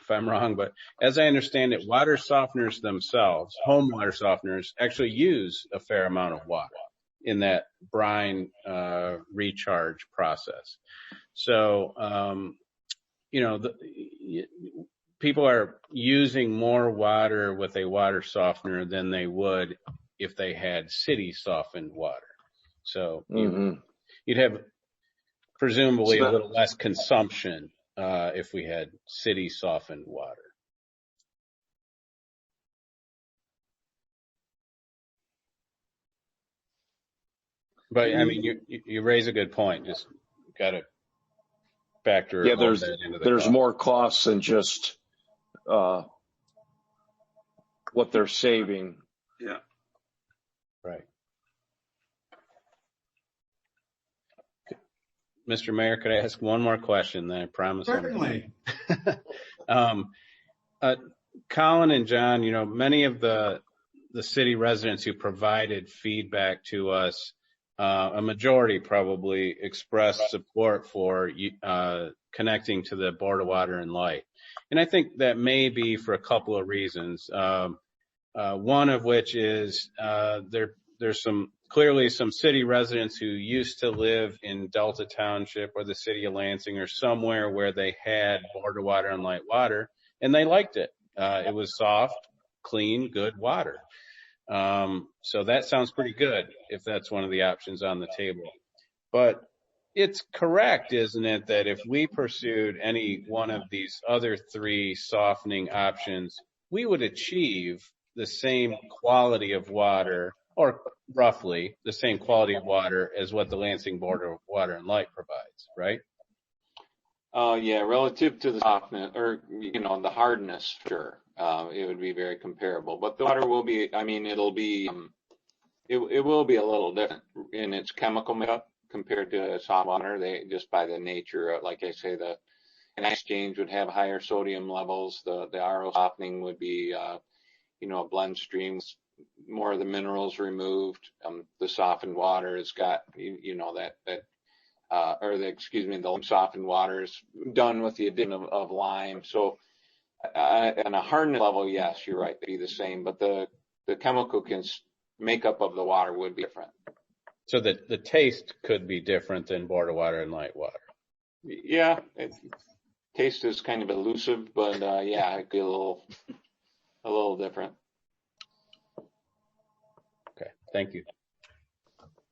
if I'm wrong, but as I understand it, water softeners themselves, home water softeners, actually use a fair amount of water in that brine recharge process. So, people are using more water with a water softener than they would if they had city softened water. So you'd have presumably a little less consumption if we had city softened water. But I mean, you raise a good point. Just got to factor all that into the there's cost. more costs than just what they're saving. Yeah. Right. Mr. Mayor, could I ask one more question? Then I promise. Certainly. Colin and John, many of the city residents who provided feedback to us, a majority probably expressed support for connecting to the Board of Water and Light. And I think that may be for a couple of reasons. One of which is there's clearly some city residents who used to live in Delta Township or the city of Lansing or somewhere where they had Board of Water and Light water, and they liked it. It was soft, clean, good water. So that sounds pretty good if that's one of the options on the table. But it's correct, isn't it, that if we pursued any one of these other three softening options, we would achieve the same quality of water, or roughly the same quality of water as what the Lansing Board of Water and Light provides, right? Yeah, relative to the softness or, the hardness, sure. It would be very comparable, but the water will be, it'll be, it will be a little different in its chemical makeup compared to soft water. They just by the nature of, like I say, the exchange would have higher sodium levels. The RO softening would be, a blend stream, more of the minerals removed. The softened water has got, the softened water is done with the addition of lime. So, on a hardness level, yes, you're right, they'd be the same, but the chemical makeup of the water would be different. So the taste could be different than Board of Water and Light water. Yeah, taste is kind of elusive, but yeah, it could be a little different. Okay, thank you.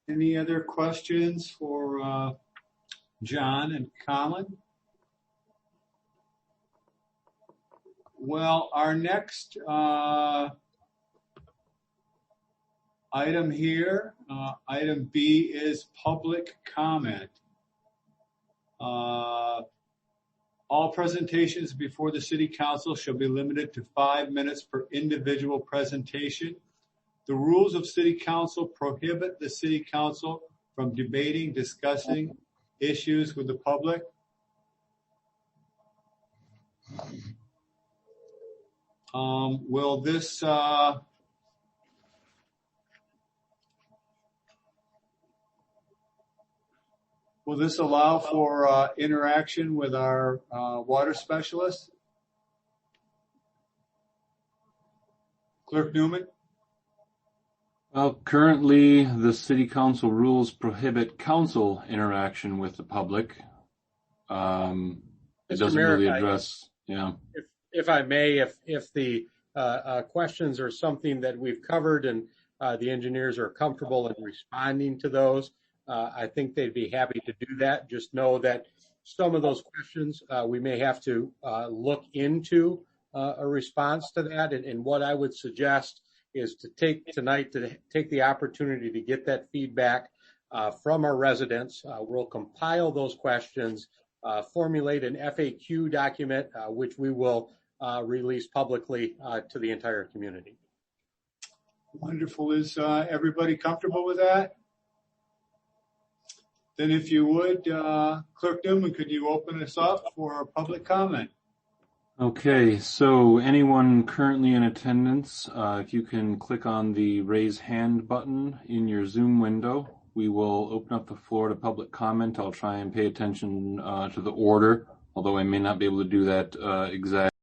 Any other questions for John and Colin? Well, our next item here, item B, is public comment. All presentations before the City Council shall be limited to 5 minutes per individual presentation. The rules of City Council prohibit the City Council from debating, discussing issues with the public. Will this allow for interaction with our water specialist? Clerk Newman? Well, currently the City Council rules prohibit council interaction with the public. It doesn't really address, yeah. If I may, if the questions are something that we've covered and the engineers are comfortable in responding to those, I think they'd be happy to do that. Just know that some of those questions we may have to look into a response to that. And what I would suggest is to take the opportunity to get that feedback from our residents. We'll compile those questions, formulate an FAQ document, which we will release publicly to the entire community. Wonderful. Is everybody comfortable with that? Then if you would, Clerk Newman, could you open us up for public comment? Okay, so anyone currently in attendance, if you can click on the raise hand button in your Zoom window, we will open up the floor to public comment. I'll try and pay attention to the order, although I may not be able to do that exactly.